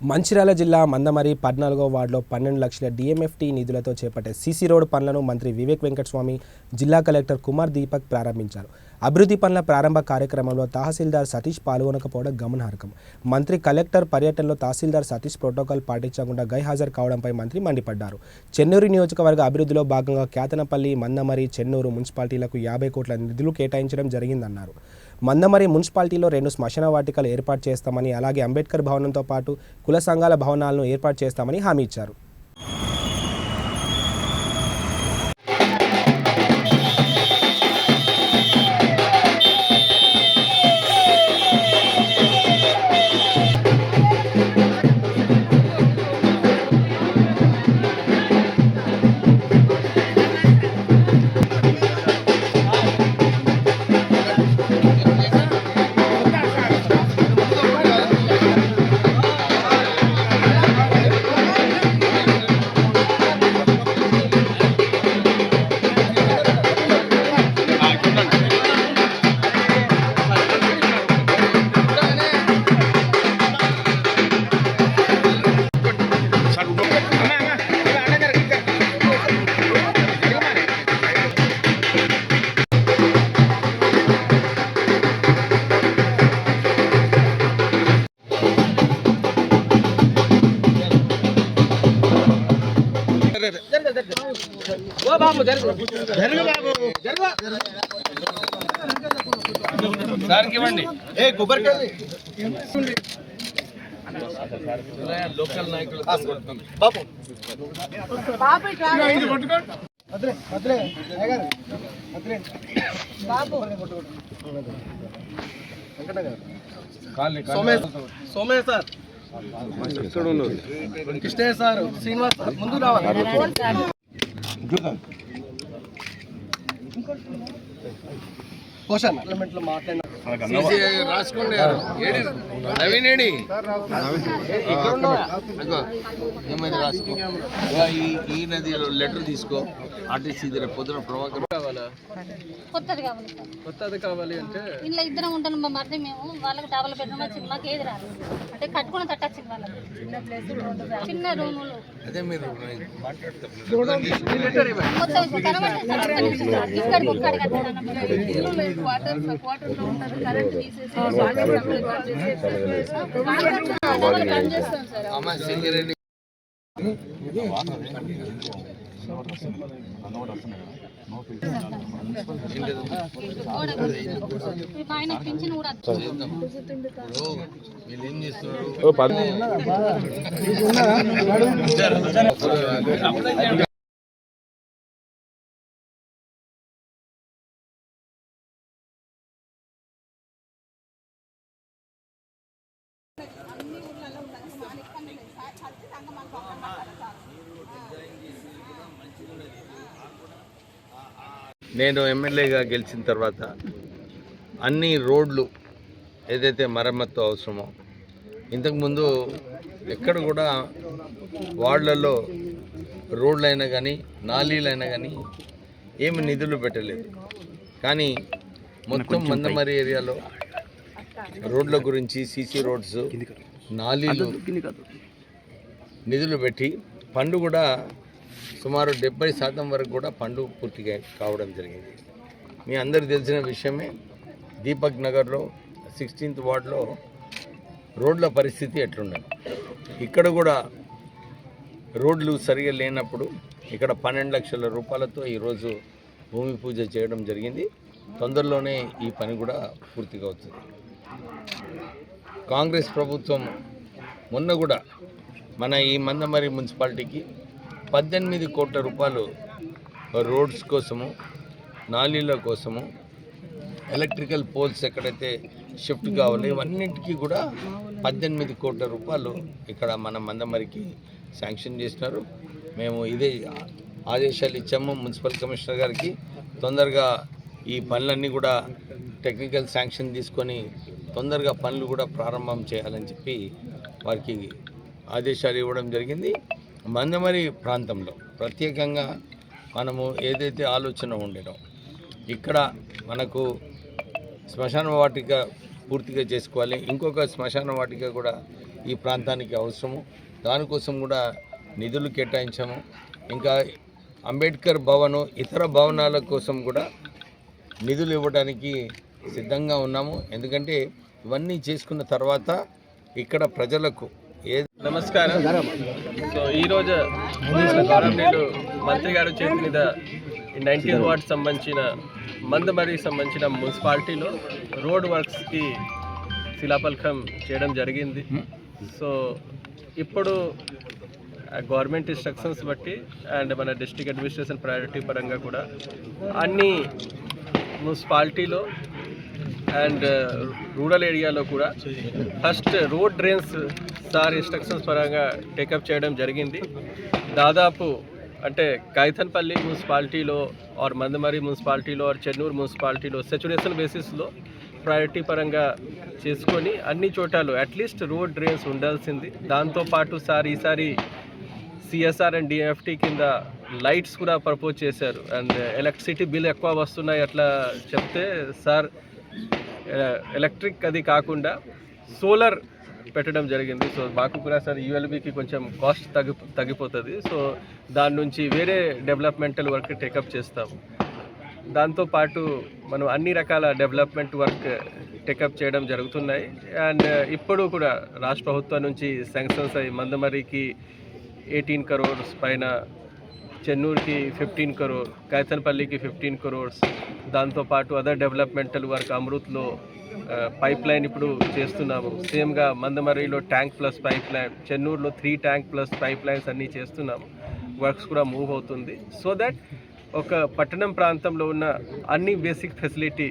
మంచిర్యాల జిల్లా మందమరి 14వ వార్డులో 12 లక్షల డిఎంఎఫ్టీ నిధులతో చేపట్టే సీసీ రోడ్ పనులను మంత్రి వివేక్ వెంకటస్వామి, జిల్లా కలెక్టర్ కుమార్ దీపక్ ప్రారంభించారు. అభివృద్ధి పనుల ప్రారంభ కార్యక్రమంలో తహసీల్దార్ సతీష్ పాల్గొనకపోవడం గమనార్హం. మంత్రి కలెక్టర్ పర్యటనలో తహసీల్దార్ సతీష్ ప్రోటోకాల్ పాటించకుండా గైహాజరు కావడంపై మంత్రి మండిపడ్డారు. చెన్నూరు నియోజకవర్గ అభివృద్ధిలో భాగంగా కేతనపల్లి, మందమరి, చెన్నూరు మున్సిపాలిటీలకు 50 కోట్ల నిధులు కేటాయించడం జరిగిందన్నారు. మందమరి మున్సిపాలిటీలో 2 శ్మశాన వాటికలు ఏర్పాటు చేస్తామని, అలాగే అంబేద్కర్ భవనంతో పాటు కుల సంఘాల భవనాలను ఏర్పాటు చేస్తామని హామీ ఇచ్చారు. లోకల్ నాయకులు Somayya sir, Krishnayya sir, Srinivas sir ముందు రావాలి. పార్లమెంట్లో మాట్లాడిన రాసుకోండి. నవీన్ ఏడి ఏమైంది రాసుకో. ఈ నదిలో లెటర్ తీసుకో. ఆర్టీసీ దగ్గర పొద్దున ప్రభాకర్ కావాలా? కొత్తది కావాలి అంటే ఇంట్లో ఇద్దరం ఉంటాను. మా మరిది మేము వాళ్ళకి డబల్ బెడ్రూమ్ వచ్చింది, మాకు ఏది రాదు అంటే కట్టుకుని తట్టచ్చింది వాళ్ళకి. చిన్న రూములు అదే మీరు ఆయన పింఛన్ కూడా వీళ్ళు ఏం చేస్తున్నారు? నేను ఎమ్మెల్యేగా గెలిచిన తర్వాత అన్ని రోడ్లు ఏదైతే మరమ్మత్తు అవసరమో, ఇంతకుముందు ఎక్కడ కూడా వార్డులలో రోడ్లైనా కానీ నాలీలైనా కానీ ఏమి నిధులు పెట్టలేదు. కానీ మొత్తం మందమరి ఏరియాలో రోడ్ల గురించి సీసీ రోడ్స్, నాలీలు నిధులు పెట్టి ఫండ్ కూడా సుమారు 70% వరకు కూడా ఫండ్ పూర్తిగా కావడం జరిగింది. మీ అందరికీ తెలిసిన విషయమే, దీపక్ నగర్లో 16th వార్డులో రోడ్ల పరిస్థితి ఎట్లున్నది. ఇక్కడ కూడా రోడ్లు సరిగా లేనప్పుడు ఇక్కడ 12 లక్షల రూపాయలతో ఈరోజు భూమి పూజ చేయడం జరిగింది. తొందరలోనే ఈ పని కూడా పూర్తిగా అవుతుంది. కాంగ్రెస్ ప్రభుత్వం మొన్న కూడా మన ఈ మందమరి మున్సిపాలిటీకి 18 కోట్ల రూపాయలు రోడ్స్ కోసము, నాలీల కోసము, ఎలక్ట్రికల్ పోల్స్ ఎక్కడైతే షిఫ్ట్ కావాలి ఇవన్నింటికి కూడా 18 కోట్ల రూపాయలు ఇక్కడ మన మందమరికి శాంక్షన్ చేసినారు. మేము ఇదే ఆదేశాలు ఇచ్చాము మున్సిపల్ కమిషనర్ గారికి. తొందరగా ఈ పనులన్నీ కూడా టెక్నికల్ శాంక్షన్ తీసుకొని తొందరగా పనులు కూడా ప్రారంభం చేయాలని చెప్పి వారికి ఆదేశాలు ఇవ్వడం జరిగింది. మందమరి ప్రాంతంలో ప్రత్యేకంగా మనము ఏదైతే ఆలోచన ఉండేనో, ఇక్కడ మనకు శ్మశాన వాటిక పూర్తిగా చేసుకోవాలి. ఇంకొక శ్మశాన వాటిక కూడా ఈ ప్రాంతానికి అవసరము. దానికోసం కూడా నిధులు కేటాయించాము. ఇంకా అంబేద్కర్ భవన్ ఇతర భవనాల కోసం కూడా నిధులు ఇవ్వడానికి సిద్ధంగా ఉన్నాము. ఎందుకంటే ఇవన్నీ చేసుకున్న తర్వాత ఇక్కడ ప్రజలకు నమస్కారం. సో ఈరోజు గౌరవనీయులు మంత్రి గారు చేతి మీద 19th వార్డ్ సంబంధించిన మందమరికి సంబంధించిన మున్సిపాలిటీలో రోడ్ వర్క్స్కి శిలాఫలకం చేయడం జరిగింది. సో ఇప్పుడు గవర్నమెంట్ ఇన్స్ట్రక్షన్స్ బట్టి అండ్ మన డిస్ట్రిక్ట్ అడ్మినిస్ట్రేషన్ ప్రయారిటీ పరంగా కూడా అన్ని మున్సిపాలిటీలో అండ్ రూరల్ ఏరియాలో కూడా first road drains sir instructions పరంగా టేకప్ చేయడం జరిగింది. దాదాపు అంటే కైతన్పల్లి మున్సిపాలిటీలో ఆర్ మందమరి మున్సిపాలిటీలో ఆర్ చెన్నూరు మున్సిపాలిటీలో సెచురేషన్ బేసిస్లో ప్రయారిటీ పరంగా చేసుకొని అన్ని చోటాలు అట్లీస్ట్ రోడ్ డ్రైన్స్ ఉండాల్సింది. దాంతోపాటు సార్ ఈసారి సిఎస్ఆర్ అండ్ డిఎఫ్టీ కింద లైట్స్ కూడా ప్రపోజ్ చేశారు. అండ్ ఎలక్ట్రిసిటీ బిల్ ఎక్కువ వస్తున్నాయి అట్లా చెప్తే సార్ ఎలక్ట్రిక్ అది కాకుండా సోలార్ పెట్టడం జరిగింది. సో మాకు కూడా సార్ యూఎల్బీకి కొంచెం కాస్ట్ తగ్గిపోతుంది. సో దాని నుంచి వేరే డెవలప్మెంటల్ వర్క్ టేకప్ చేస్తాము. దాంతోపాటు మనం అన్ని రకాల డెవలప్మెంట్ వర్క్ టేకప్ చేయడం జరుగుతున్నాయి. అండ్ ఇప్పుడు కూడా రాష్ట్ర ప్రభుత్వం నుంచి శాంక్షన్స్ అయ్యి మందమరికి 18 crores పైన, చెన్నూరుకి 15 crores, కైతన్పల్లికి 15 crores, దాంతోపాటు అదర్ డెవలప్మెంటల్ వర్క్ అమృత్లో పైప్ లైన్ ఇప్పుడు చేస్తున్నాము. సేమ్గా మందమరిలో ట్యాంక్ ప్లస్ పైప్ లైన్, చెన్నూరులో 3 ట్యాంక్ ప్లస్ పైప్ లైన్స్ అన్నీ చేస్తున్నాము. వర్క్స్ కూడా మూవ్ అవుతుంది. సో దట్ ఒక పట్టణం ప్రాంతంలో ఉన్న అన్ని బేసిక్ ఫెసిలిటీ